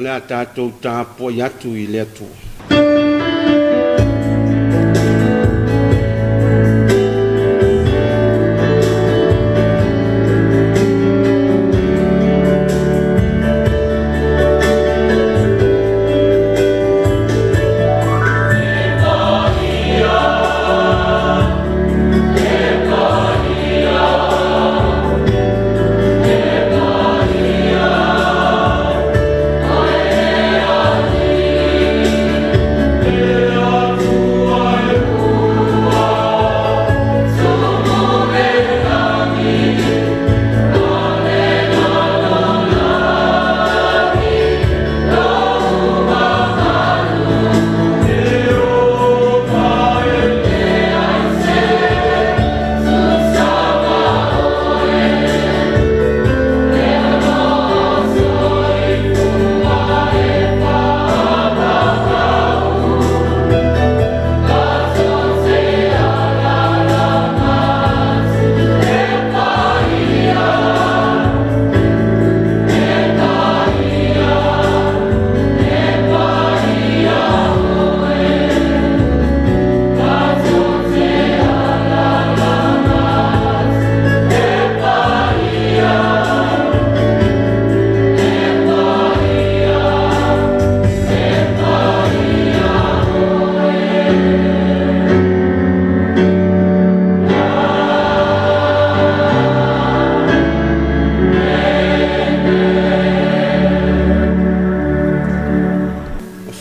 Le tātou tāpua iatu I le atua.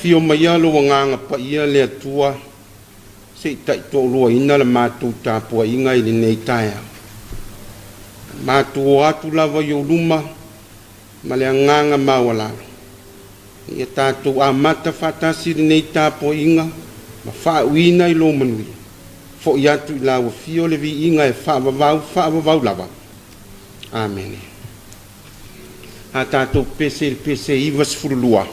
Fio mai alo nganga pa ia le atua se tai to lua ina le matu tāpua inga I le nei Taeao. Matu atu lava yo luma ma le nganga mawalalo. Ia tātou amata fatasi le nei tāpua inga ma faa uina I lo manui. Fo iatu I lawa fio le vi inga e faa vavau lava. Amen. Ha tātou pese ivas furulua.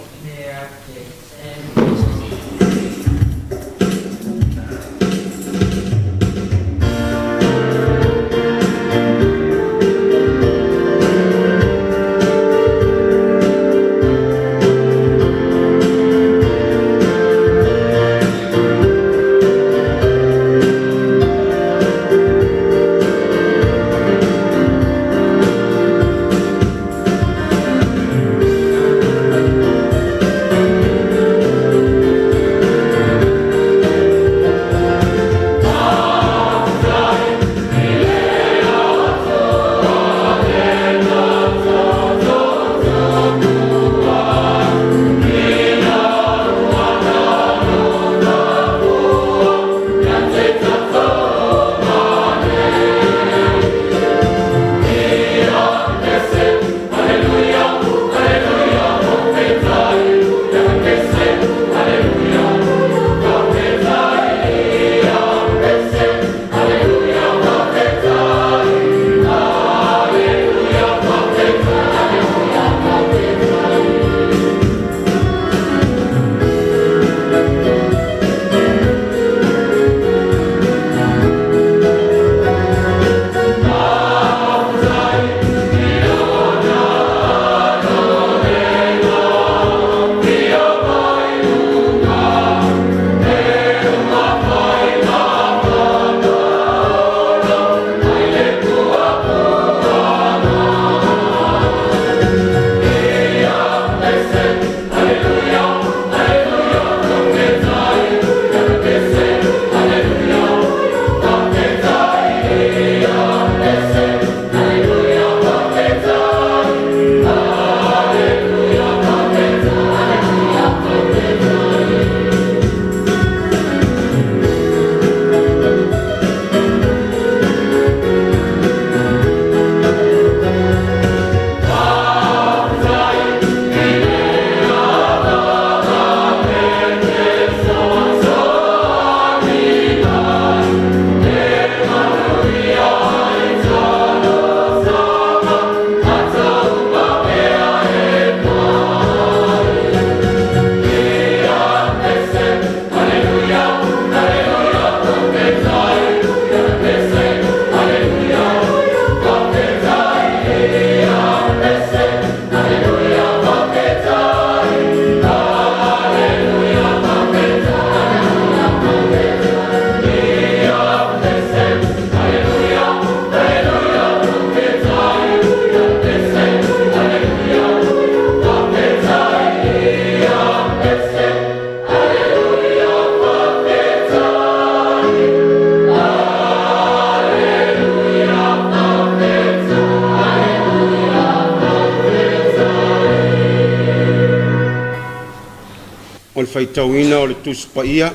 faitauina o le tusi paia.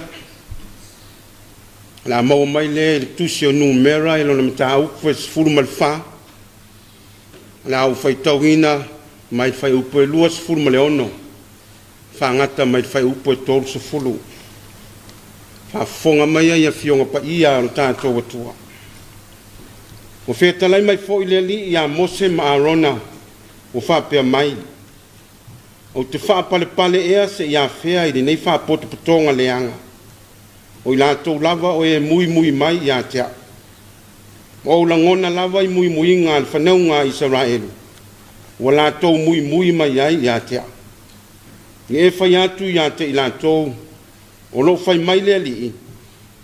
La mau mai le tusi o numera e lona mataupu e sefulu ma le fa. Le au faitauina mai fai upu e lua sefulu ma le ono. Whangata mai fai upu e tolu sefulu. Whafonga mai ia fionga paia o tātou atua. O whetalai mai fo i le li ia Mose ma Arona o whapea mai. O te whapale pale ea se ia whea i nei whapote putonga leanga. O i lātou lava o e mui mai ia tea. O langona lava i mui ngā whanau ngā Israelu. O lātou mui mai ai ia tea. I e whai atu ia te i lātou. O lo whai mai lea li.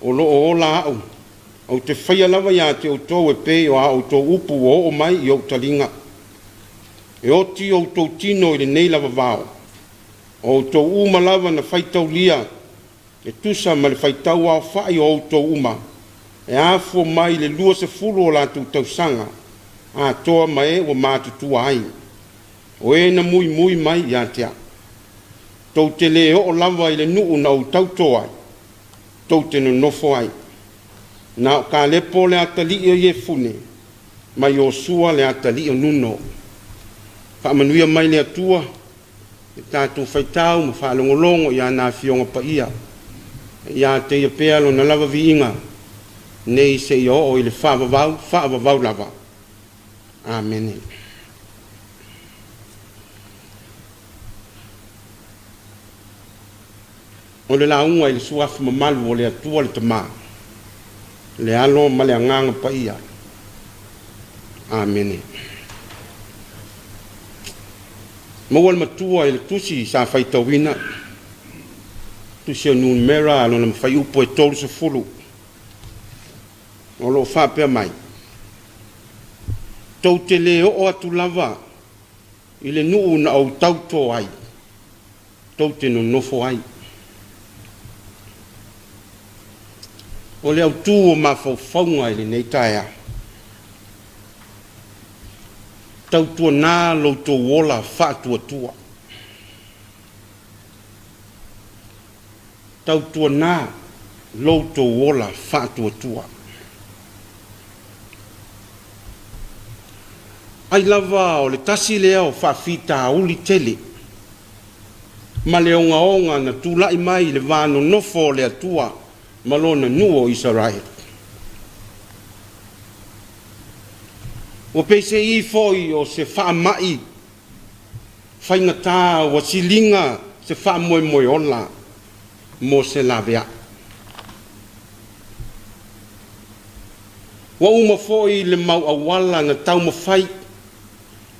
O lo o la au. O te whaia lava ia te o tō e pē o a o tō upu o mai i o talinga. E o ti o tō tino i le nei lava vāo. O tō uma lava na whaitau lia. E tusa ma le whaitau ao whai o tō uma. E āfua mai le lua se fulu o lātou tausanga. A toa mai o mātutua ai. O e na mui mai ia tea. Tō te le o lava i le nuu na o tautoa ai. Tō te no nofo ai. Na ka lepo le atali o ye fune. Mai o sua le atali o nuno. Whaamanuia mai le atua. E tātou whaitau ma whaalongolongo ia nā fionga pa ia. Ia te ia pealo na lava vi inga. Nei se i o i le whaavavau lava. Amen. O le launga i le suafu mamalu o le atua le tamaa. Le alo ma le anganga pa ia. Amen. Mawal matua i le tusi sa whaitauina. Tusi o nun mera alo na mwhai upo e tolu se fulu. O lo whapea mai. Tau te leo o atu lava. I le nuu na au tauto ai. Tau te no nofo ai. O le au tū o mawhauwhaunga i le nei taea. Tau tua nā lo tō wola whātua tua. Tau tua nā lo tō wola whātua tua. Ai lava o le tasi lea o whawhita uli tele. Ma le onga na tūlai mai le vāno nofo le atua. Malona nuo Israel. O peise I foi o se wha mai. Whaingata o silinga se wha moe ola. Mo se lavea. Wa uma foi le mau awala na tau mawhai.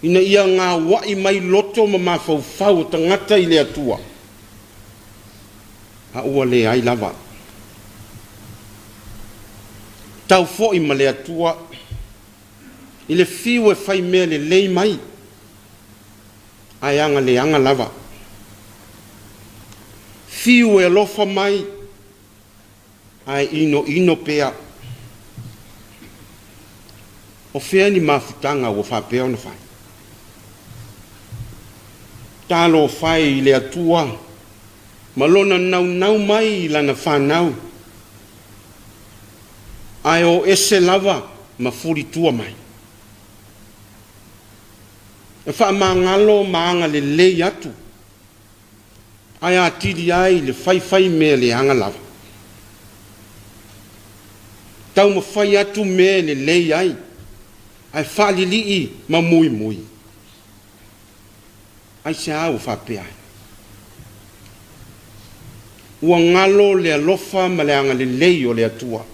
Ina ia ngā wai mai loto ma mawhau tangata I le atua. A ua le ai lava. Tau fo I male atua. I le fiu e whai mea le lei mai. Ai anga le anga lava. Fiu e lofa mai. Ai ino pea. O whea ni mawhutanga o whapea o na whai. Talo whai I le atua. Malona nau mai I lana whanau. Ai o ese lava ma furi tua mai. E wha mangalo maanga le lei atu. Ai a tiri ai le whai mea le anga lava. Tau ma whai atu mea le lei ai. Ai whali lii ma mui. Ai se au whapea. Ua ngalo le alofa ma le anga le lei o le atua.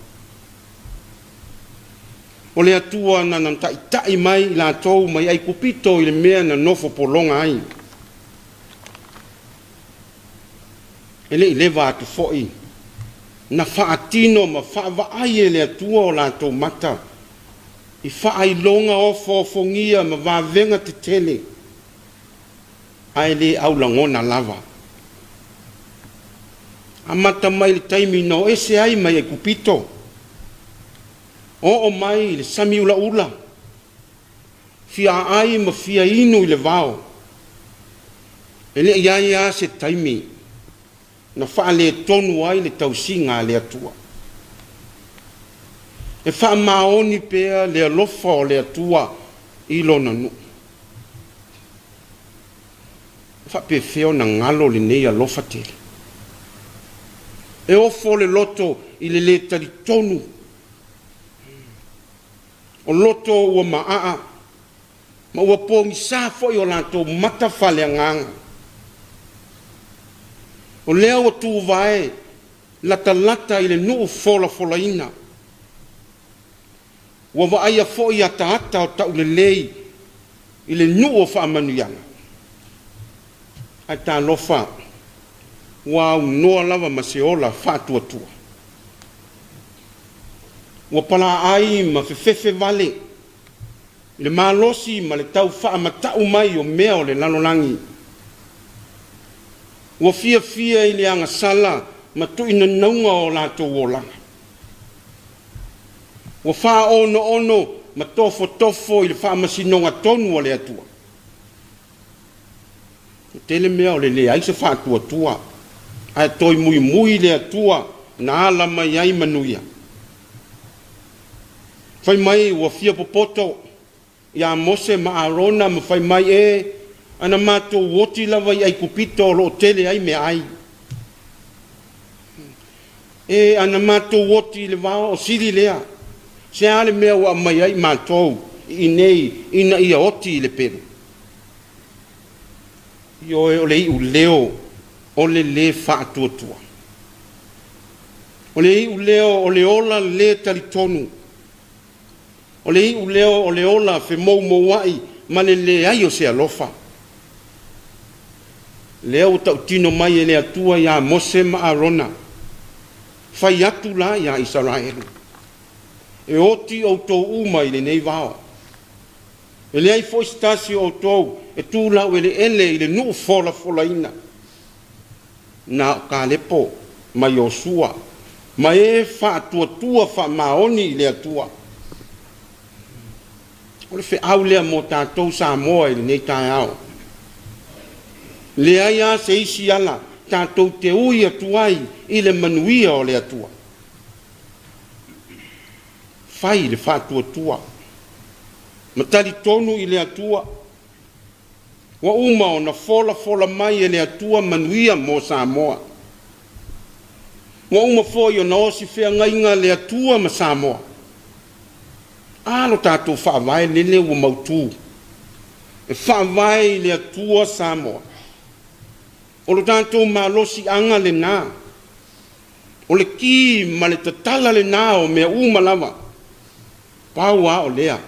O le atua na tai mai la tau mai ai kupito I le mea na nofo polonga ai. Ele I lewa atu foi. Na whaatino ma whaavai e le atua o la tau mata. I whaai longa o fofongia ma wavenga te tele. Ai le au langona lava. Amata mai le taimi no ese ai mai ai kupito. O mai le sami ula. Fia ai ma fia inu I le vao. Ele ia se taimi. na wha le tonu ai le tausinga le atua. E wha maoni pea le alofa o le atua i lona nu. Wha pe feo na ngalo le nei alofa tele. E ofo le loto i le tali tonu. O loto ua maa, ma ua pongi sa foi o lanto mata fale nganga. O lea o tu vae, lata i le nuu fola ina. Ua vaaya foi ata o tau le lei, i le nuu o wha manuianga. Ai tā lofa, ua noa lava ma se ola whātua. Ua pala ai ma fefefe vale, le malosi ma le tau wha ma tau mai o mea o le lalolangi. Ua fia i le anga sala ma tuina naunga o lato wolanga. Ua wha ono ma tofo i le wha masinonga tonu o le atua. Tele mea o le aise wha tua. Ai toi mui le atua na ala mai ai manuia. Fai mai ua fia popoto ia Mose ma Arona ma fai mai ana mato woti lava i ai kupito lo tele ai me ai. Ana mato woti le vao o siri lea. Se ale mea ua mai ai matou i nei ina ia oti le peru. Io o le iu leo o le whaatua. O le iu leo o le ola le talitonu. O le iu leo o le ola fe mou wai ma le ai o se alofa. Leo tau tino mai e le atua ia Mose ma Arona. Fai atu la ia Israelu. E oti o tō uma i le nei vao. E le ai fo stasi o tō e tū lau ele i le nuu fola ina. Na ka lepo ma Yosua. Ma wha tua wha maoni i le atua. O le fe au lea mo tātou Samoa i le nei Taeao. Le aia se isi ala tātou te ui atuai i le manuia o le atua. Fai le whātua. Matali tonu i le atua. Wa uma o na fola mai e le atua manuia mo Samoa. Wa uma foi o na osi whea ngainga le atua ma Samoa. Alo tātou whaavai lele ua mautu. E whaavai le atua Samoa. O lo tātou malosi anga le nā. O le ki ma le tatala le nā o mea lava. Paua o lea.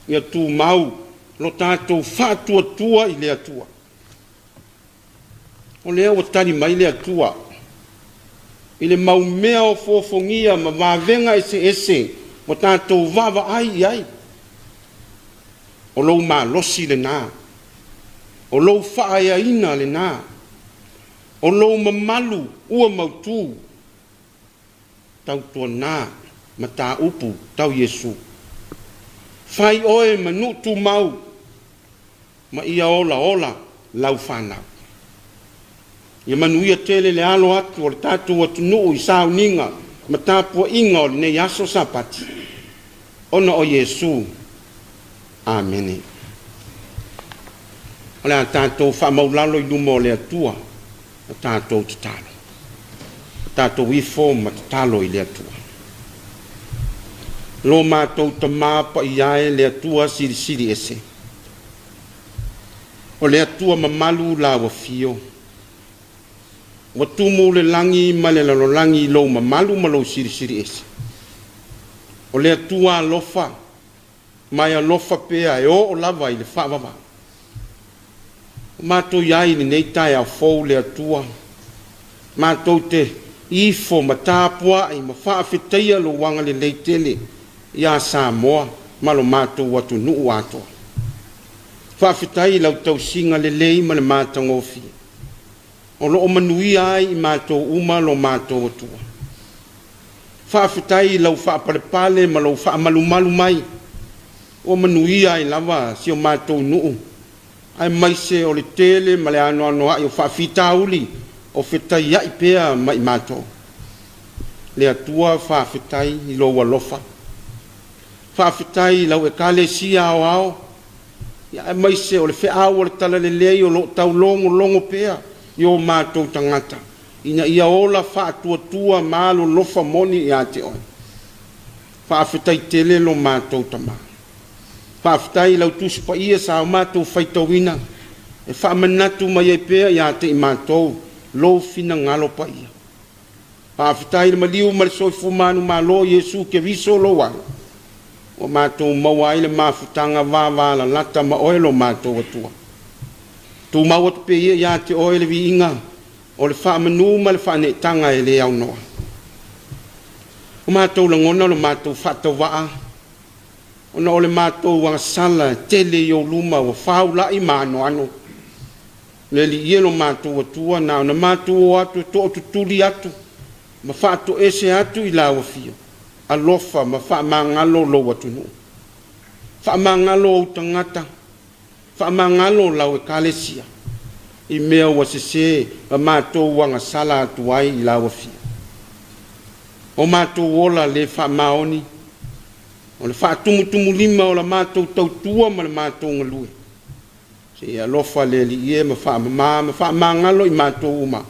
Ia tū mau. Lo tātou whātua i le atua. O lea o tani mai le atua. I le mau mea o fofongia ma wavenga ese. O tātou wawa ai. O lou malosi le nā. O lou whaaya ina le nā. O lou mamalu ua mautu. Tau tua nā. Ma tā upu tau Yesu. Fai oe manu tu mau. Ma ia ola lau whanau. Ia manuia tele le alo atu o le tātou atu nuu i Sauniga. Ma tāpua inga o le nei aso Sapati. Ona o Yesu. Amene. O le a tātou whamaulalo i lumo le atua. A tātou tatalo. Tātou ifo ma tatalo i le atua. Lo mātou ta māpa i ae le atua siri ese. O le atua mamalu la wa fio. Wa tumu le langi ma le lalolangi lo mamalu ma lo siri ese. O le atua alofa. Mai alofa pea e o lava i le whawawa. Mātou iai ni nei tai a fau le atua. Mātou te ifo ma tāpua i ma whaafeteia lo wanga le leitele. Ia Samoa, malo mātou watu nuu atoa. Whaafetai lau tau singa le lei ma le mātou ngofi. O lo o manui ai i mātou uma lo mātou atua. Whaafetai lau whaaparepale ma lau whaamalumalu mai. O manui ai lava si o mātou nuu. Ai maise o le tele ma le ano ai o whaafita uli. o fetai ai pea mai mato le atua fa fetai I lo walofa fa fetai lau ekalesia ao ia mai se o le fe au le tala le lei o lo tau longo pea yo mato tangata ina ia ola fa tua malo lofa moni ia te oi fa fetai tele lo mato tama fa fetai lau tu pa ia sa mato faitawina e fa manatu mai pea ia te mato lo fina ngalo pa ia fa fetai le maliu mal so fumanu malo Yesu ke viso lo wa o mato mawai le mafutanga va la lata ma oilo mato tua tu mawat pe ia te oile vi inga o le fa manu mal fa ne tanga ele au no o mato la ngona le mato fato va o no le mato wa sala tele yo luma o fa la I mano ano le li yelo mato tua na mato atu to tuli atu ma fa to ese atu I la o fio alofa ma fa mangalo lo watunu fa mangalo tangata fa mangalo la o kalesia I mea wa se mato wanga sala tuai I la wafi o mato wola le fa maoni o le fa tumu lima o la mato tautua ma le mato ngalue se alofa le li ie ma fa mangalo I mato uma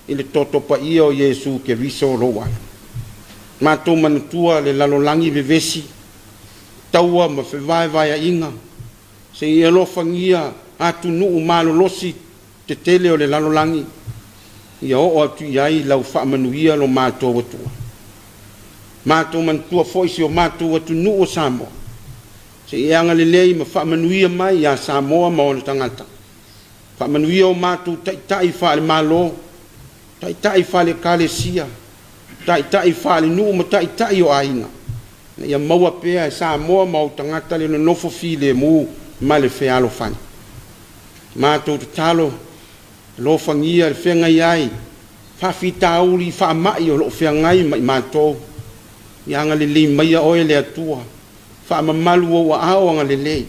I le toto pa ia o Yesu ke viso lo wa mato manutua le lalolangi vevesi taua ma fe vai inga se alofa ngia atu nu malo losi te tele o le lalolangi ia o atu iai lau whaamanuia lo mātou atua mātou mantua foisi o mātou atu nu o Samoa se ianga le lei ma whaamanuia mai ia Samoa ma o le tangata whaamanuia o mātou tai whaale malo tai whaale kalesia tai whaale nu ma tai o ainga na ia maua pea e Samoa ma o tangata le no nofo file mu ma le fealo fani mātou te talo lo fangia le fengai ai fa fitauli fa mai o lo fengai mai mato yanga le le mai o le atua fa mamalu o ao nga le le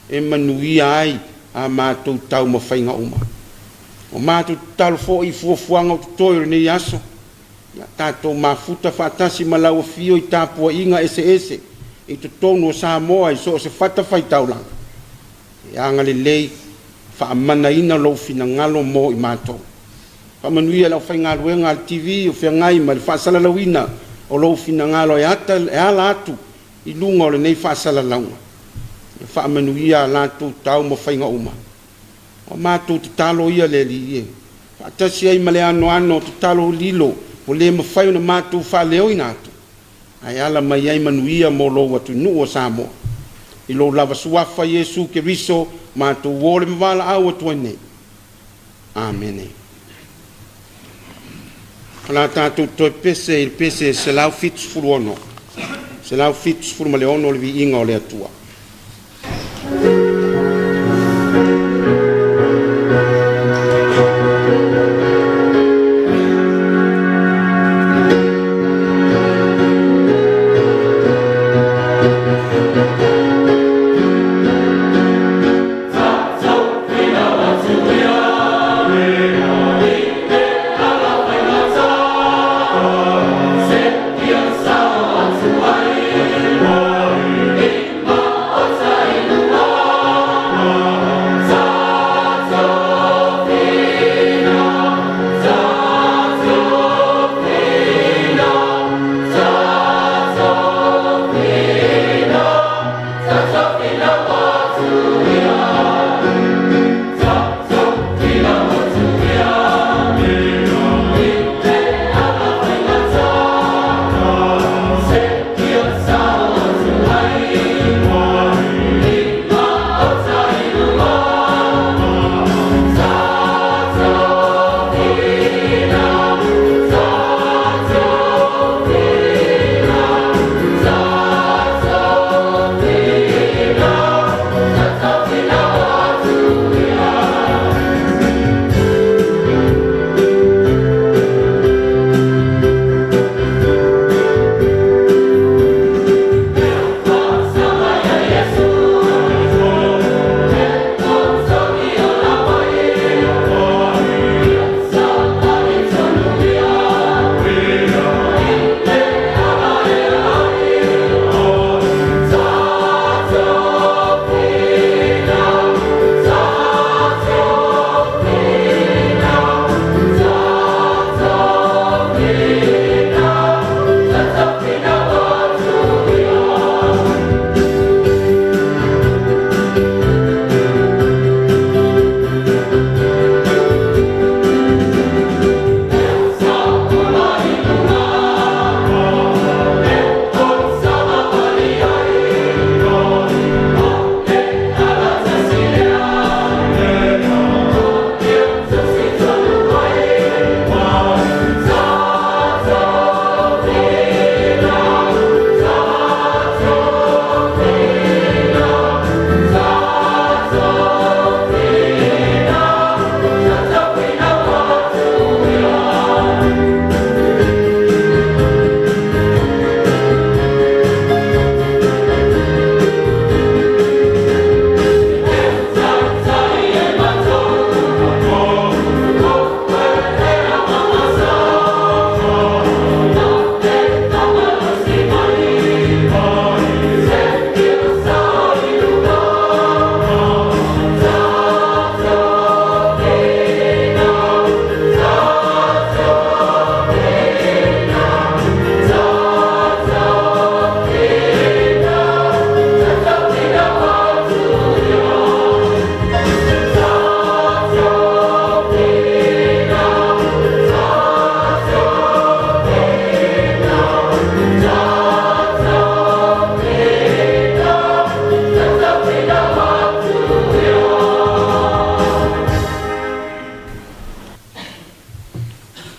e manuia ai a mato tau mo fainga uma o mato tal fo I fuanga o toyo ne yaso ya tato mafuta fa tasi malau fio I tapu inga ese I to tono Samoa I so se fata fai taula yanga le le fa mana ina lo fina ngalo mo I mato fa manuia la fa ngalo ngal TV o fa ngai ma fa sala lawina o lo fina ngalo e ata e ala atu I lunga o le nei fa sala launga fa manuia la tu tau mo fa uma o mato te talo ia le li fa tasi ai male ano te talo lilo o le ma fa na mato fa leo ina atu ai ala mai ai manuia mo lo watu nu o Samoa I lo lava suafa Yesu ke riso mato wole mvala au tuane amen ala tatu to pese se lau fits fulono se lau fits ful maleono le vi inga o le atua Samoa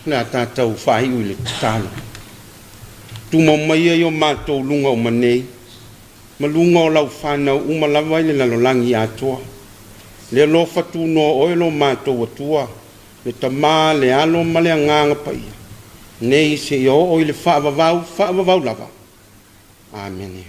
le tātou whai ui le tāna. Tuma mai o mātou lunga o manei, ma lunga o lau whanau umalawai le lalolangi atua. Le lo fatu no oe lo mātou atua, le tamā le alo ma le anganga paia. Nei se i o le whaavavau lava. Amen.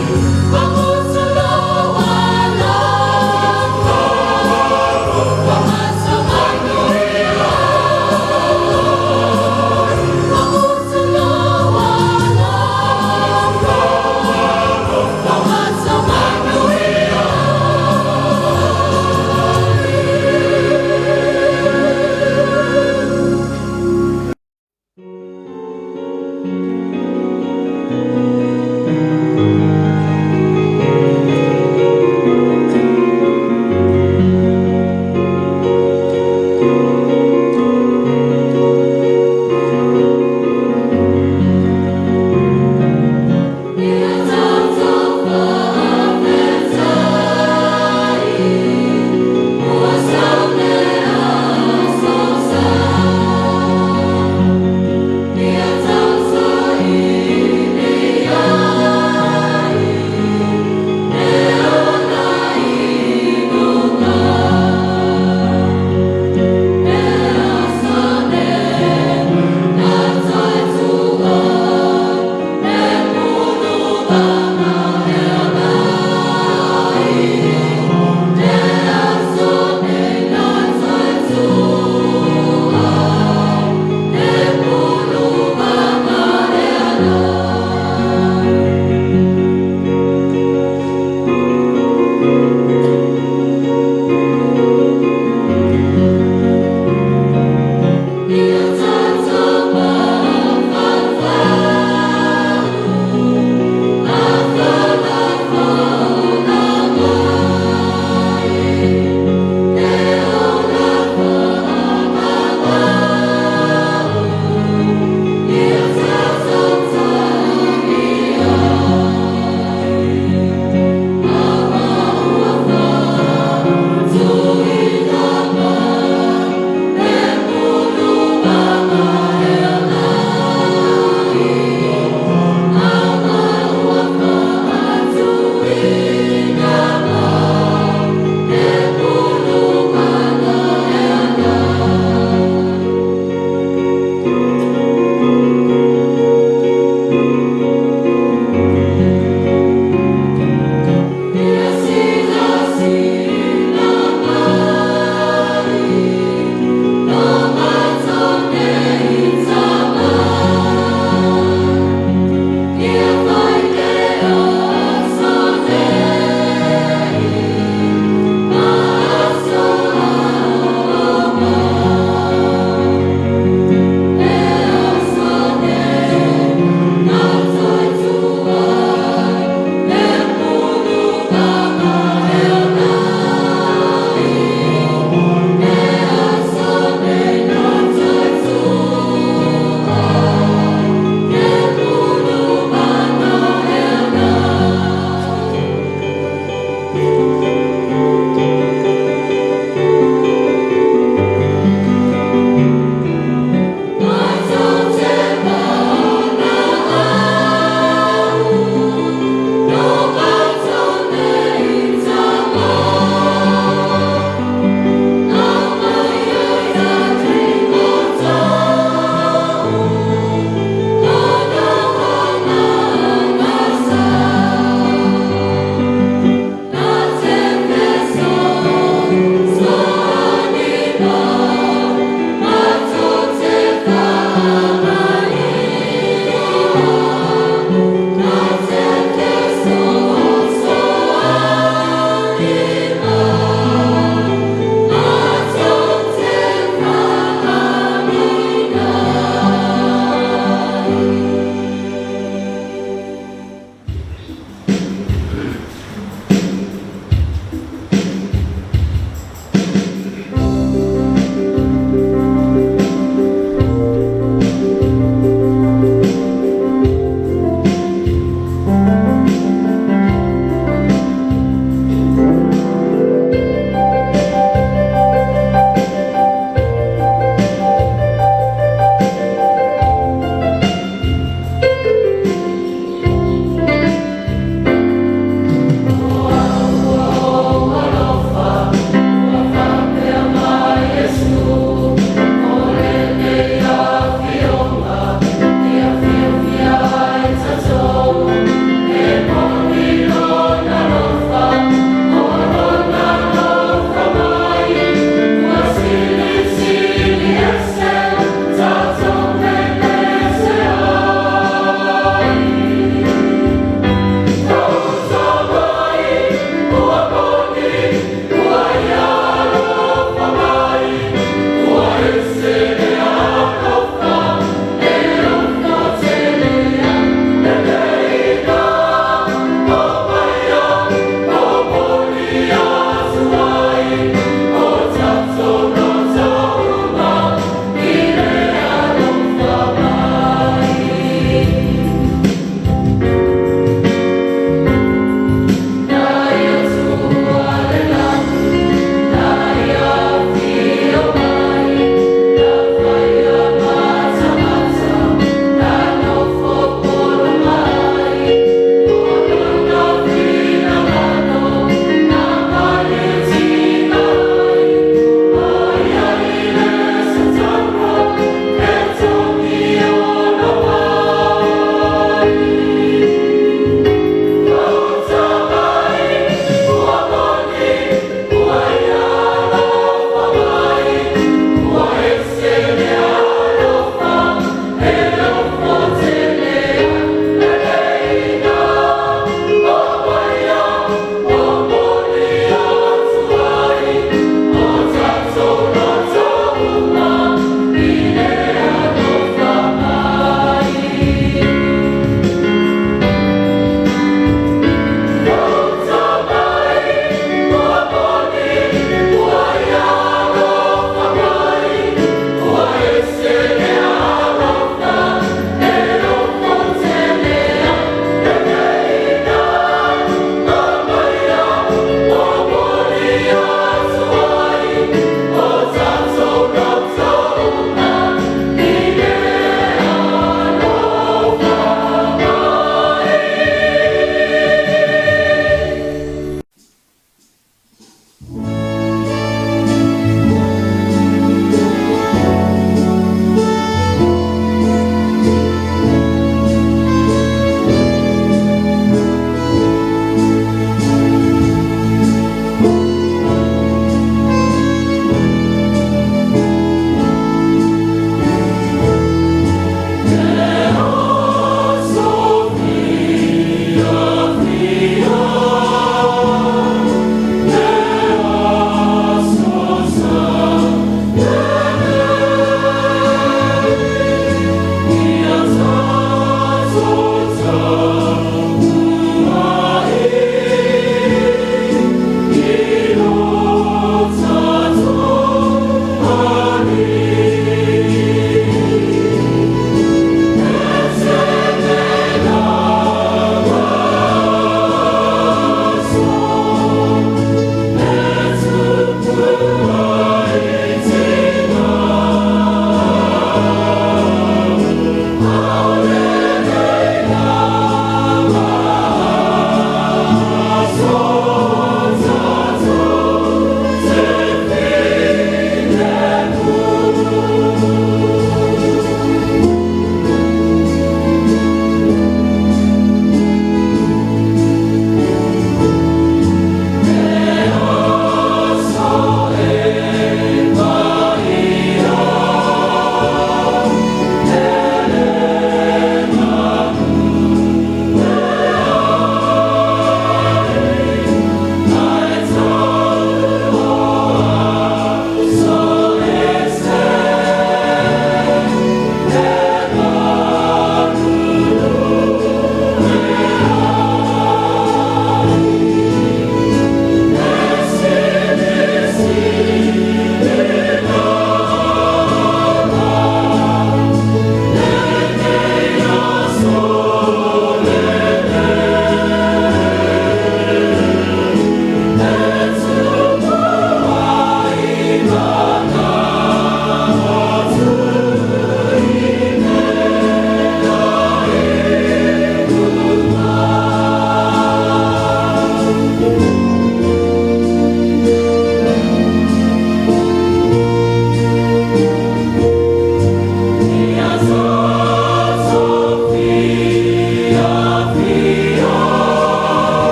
Amen.